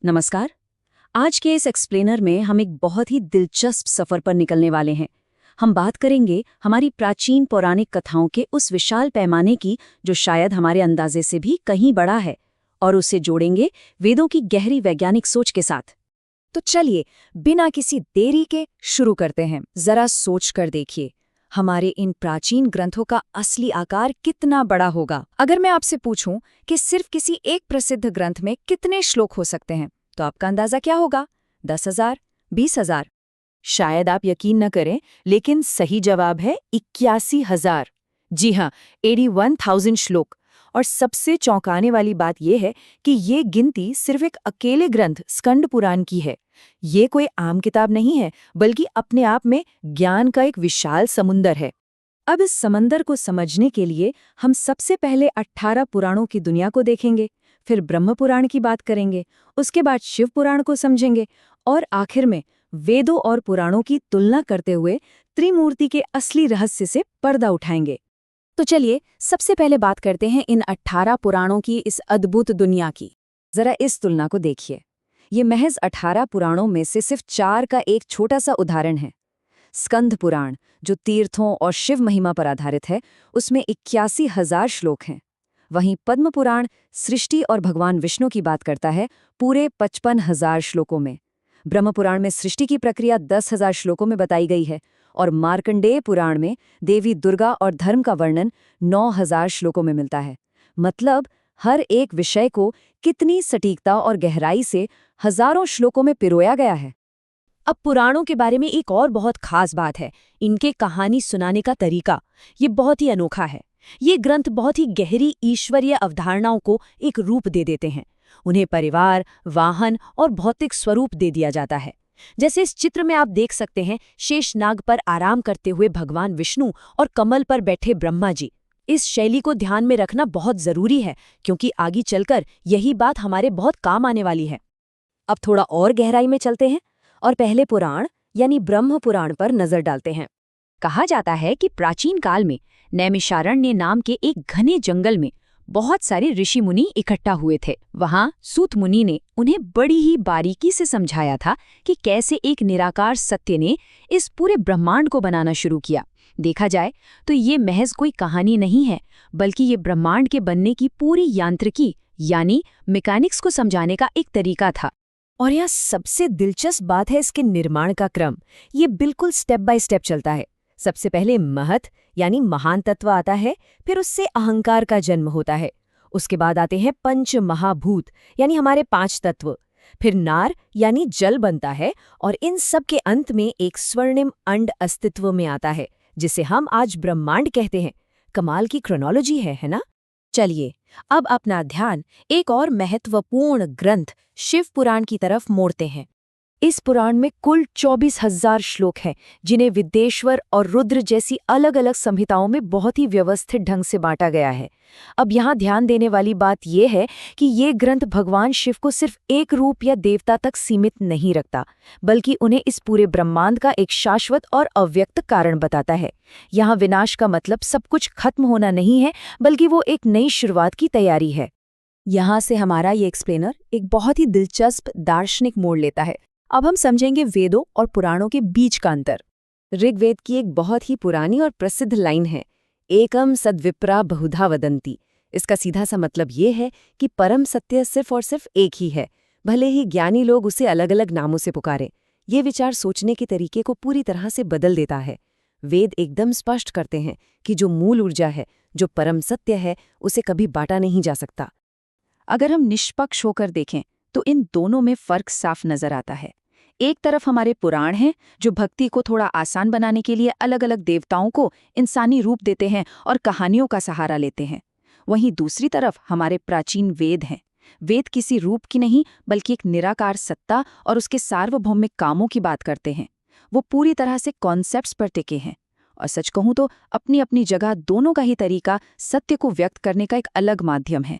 नमस्कार। आज के इस एक्सप्लेनर में हम एक बहुत ही दिलचस्प सफर पर निकलने वाले हैं। हम बात करेंगे हमारी प्राचीन पौराणिक कथाओं के उस विशाल पैमाने की जो शायद हमारे अंदाजे से भी कहीं बड़ा है, और उसे जोड़ेंगे वेदों की गहरी वैज्ञानिक सोच के साथ। तो चलिए बिना किसी देरी के शुरू करते हैं। जरा सोच कर देखिए, हमारे इन प्राचीन ग्रंथों का असली आकार कितना बड़ा होगा। अगर मैं आपसे पूछूं कि सिर्फ किसी एक प्रसिद्ध ग्रंथ में कितने श्लोक हो सकते हैं, तो आपका अंदाजा क्या होगा? 10,000, 20,000? शायद आप यकीन न करें, लेकिन सही जवाब है 81,000। जी हाँ, 81,000 श्लोक। और सबसे चौंकाने वाली बात यह है कि ये गिनती सिर्फ एक अकेले ग्रंथ स्कंद पुराण की है। ये कोई आम किताब नहीं है, बल्कि अपने आप में ज्ञान का एक विशाल समुंदर है। अब इस समंदर को समझने के लिए हम सबसे पहले 18 पुराणों की दुनिया को देखेंगे, फिर ब्रह्म पुराण की बात करेंगे, उसके बाद शिव पुराण को समझेंगे, और आखिर में वेदों और पुराणों की तुलना करते हुए त्रिमूर्ति के असली रहस्य से पर्दा उठाएंगे। तो चलिए सबसे पहले बात करते हैं इन 18 पुराणों की इस अद्भुत दुनिया की। जरा इस तुलना को देखिए। ये महज 18 पुराणों में से सिर्फ 4 का एक छोटा सा उदाहरण है। स्कंद पुराण, जो तीर्थों और शिव महिमा पर आधारित है, उसमें 81,000 श्लोक हैं। वहीं पद्म पुराण सृष्टि और भगवान विष्णु की बात करता है, पूरे 55,000 श्लोकों में। ब्रह्म पुराण में सृष्टि की प्रक्रिया 10,000 श्लोकों में बताई गई है, और मार्कंडेय पुराण में देवी दुर्गा और धर्म का वर्णन 9,000 श्लोकों में मिलता है। मतलब हर एक विषय को कितनी सटीकता और गहराई से हजारों श्लोकों में पिरोया गया है। अब पुराणों के बारे में एक और बहुत खास बात है, इनके कहानी सुनाने का तरीका। ये बहुत ही अनोखा है। ये ग्रंथ बहुत ही गहरी ईश्वरीय अवधारणाओं को एक रूप दे देते हैं। उन्हें परिवार, वाहन और भौतिक स्वरूप दे दिया जाता है। जैसे इस चित्र में आप देख सकते हैं, शेषनाग पर आराम करते हुए भगवान विष्णु और कमल पर बैठे ब्रह्मा जी। इस शैली को ध्यान में रखना बहुत जरूरी है, क्योंकि आगे चलकर यही बात हमारे बहुत काम आने वाली है। अब थोड़ा और गहराई में चलते हैं और पहले पुराण यानी ब्रह्म पुराण पर नजर डालते हैं। कहा जाता है कि प्राचीन काल में नैमिषारण्य नाम के एक घने जंगल में बहुत सारे ऋषि मुनि इकट्ठा हुए थे। वहां सूत मुनि ने उन्हें बड़ी ही बारीकी से समझाया था कि कैसे एक निराकार सत्य ने इस पूरे ब्रह्मांड को बनाना शुरू किया। देखा जाए तो ये महज कोई कहानी नहीं है, बल्कि ये ब्रह्मांड के बनने की पूरी यांत्रिकी यानी मैकेनिक्स को समझाने का एक तरीका था। और यहाँ सबसे दिलचस्प बात है इसके निर्माण का क्रम। ये बिल्कुल स्टेप बाय स्टेप चलता है। सबसे पहले महत यानी महान तत्व आता है, फिर उससे अहंकार का जन्म होता है। उसके बाद आते हैं पंच महाभूत यानी हमारे 5 तत्व, फिर नार यानी जल बनता है, और इन सब के अंत में एक स्वर्णिम अंड अस्तित्व में आता है, जिसे हम आज ब्रह्मांड कहते हैं। कमाल की क्रोनोलॉजी है ना? चलिए अब अपना ध्यान एक और महत्वपूर्ण ग्रंथ शिव पुराण की तरफ मोड़ते हैं। इस पुराण में कुल 24,000 श्लोक हैं, जिन्हें विद्येश्वर और रुद्र जैसी अलग अलग संहिताओं में बहुत ही व्यवस्थित ढंग से बांटा गया है। अब यहाँ ध्यान देने वाली बात यह है कि ये ग्रंथ भगवान शिव को सिर्फ एक रूप या देवता तक सीमित नहीं रखता, बल्कि उन्हें इस पूरे ब्रह्मांड का एक शाश्वत और अव्यक्त कारण बताता है। यहाँ विनाश का मतलब सब कुछ खत्म होना नहीं है, बल्कि वो एक नई शुरुआत की तैयारी है। यहाँ से हमारा ये एक्सप्लेनर एक बहुत ही दिलचस्प दार्शनिक मोड़ लेता है। अब हम समझेंगे वेदों और पुराणों के बीच का अंतर। ऋग्वेद की एक बहुत ही पुरानी और प्रसिद्ध लाइन है, एकम सद्विप्रा बहुधा वदन्ति। इसका सीधा सा मतलब ये है कि परम सत्य सिर्फ और सिर्फ एक ही है, भले ही ज्ञानी लोग उसे अलग अलग नामों से पुकारें। ये विचार सोचने के तरीके को पूरी तरह से बदल देता है। वेद एकदम स्पष्ट करते हैं कि जो मूल ऊर्जा है, जो परम सत्य है, उसे कभी बांटा नहीं जा सकता। अगर हम निष्पक्ष होकर देखें तो इन दोनों में फर्क साफ नजर आता है। एक तरफ हमारे पुराण हैं, जो भक्ति को थोड़ा आसान बनाने के लिए अलग अलग देवताओं को इंसानी रूप देते हैं और कहानियों का सहारा लेते हैं। वहीं दूसरी तरफ हमारे प्राचीन वेद हैं। वेद किसी रूप की नहीं, बल्कि एक निराकार सत्ता और उसके सार्वभौमिक कामों की बात करते हैं। वो पूरी तरह से कॉन्सेप्ट्स पर टिके हैं, और सच कहूं तो अपनी अपनी जगह दोनों का ही तरीका सत्य को व्यक्त करने का एक अलग माध्यम है।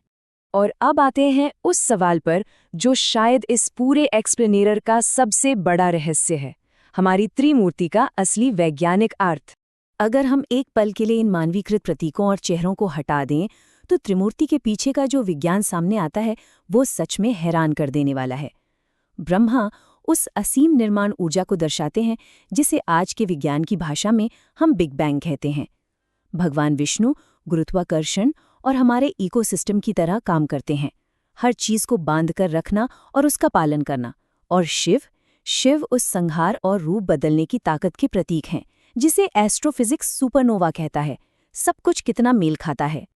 और अब आते हैं उस सवाल पर जो शायद इस पूरे एक्सप्लेनेटर का सबसे बड़ा रहस्य है, हमारी त्रिमूर्ति का असली वैज्ञानिक अर्थ। अगर हम एक पल के लिए इन मानवीकृत प्रतीकों और चेहरों को हटा दें, तो त्रिमूर्ति के पीछे का जो विज्ञान सामने आता है, वो सच में हैरान कर देने वाला है। ब्रह्मा उस असीम निर्माण ऊर्जा को दर्शाते हैं जिसे आज के विज्ञान की भाषा में हम बिग बैंग कहते हैं। भगवान विष्णु गुरुत्वाकर्षण और हमारे इकोसिस्टम की तरह काम करते हैं, हर चीज को बांध कर रखना और उसका पालन करना। और शिव उस संहार और रूप बदलने की ताकत के प्रतीक हैं, जिसे एस्ट्रोफिजिक्स सुपरनोवा कहता है। सब कुछ कितना मेल खाता है।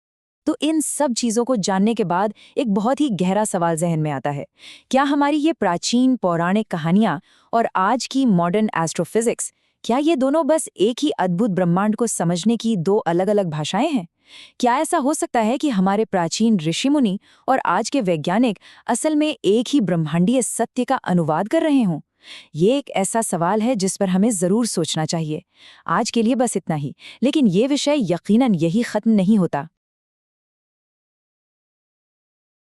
तो इन सब चीज़ों को जानने के बाद एक बहुत ही गहरा सवाल जहन में आता है, क्या हमारी ये प्राचीन पौराणिक कहानियाँ और आज की मॉडर्न एस्ट्रोफिजिक्स, क्या ये दोनों बस एक ही अद्भुत ब्रह्मांड को समझने की दो अलग-अलग भाषाएं हैं? क्या ऐसा हो सकता है कि हमारे प्राचीन ऋषि मुनि और आज के वैज्ञानिक असल में एक ही ब्रह्मांडीय सत्य का अनुवाद कर रहे हों? ये एक ऐसा सवाल है जिस पर हमें ज़रूर सोचना चाहिए। आज के लिए बस इतना ही, लेकिन ये विषय यकीनन यही खत्म नहीं होता।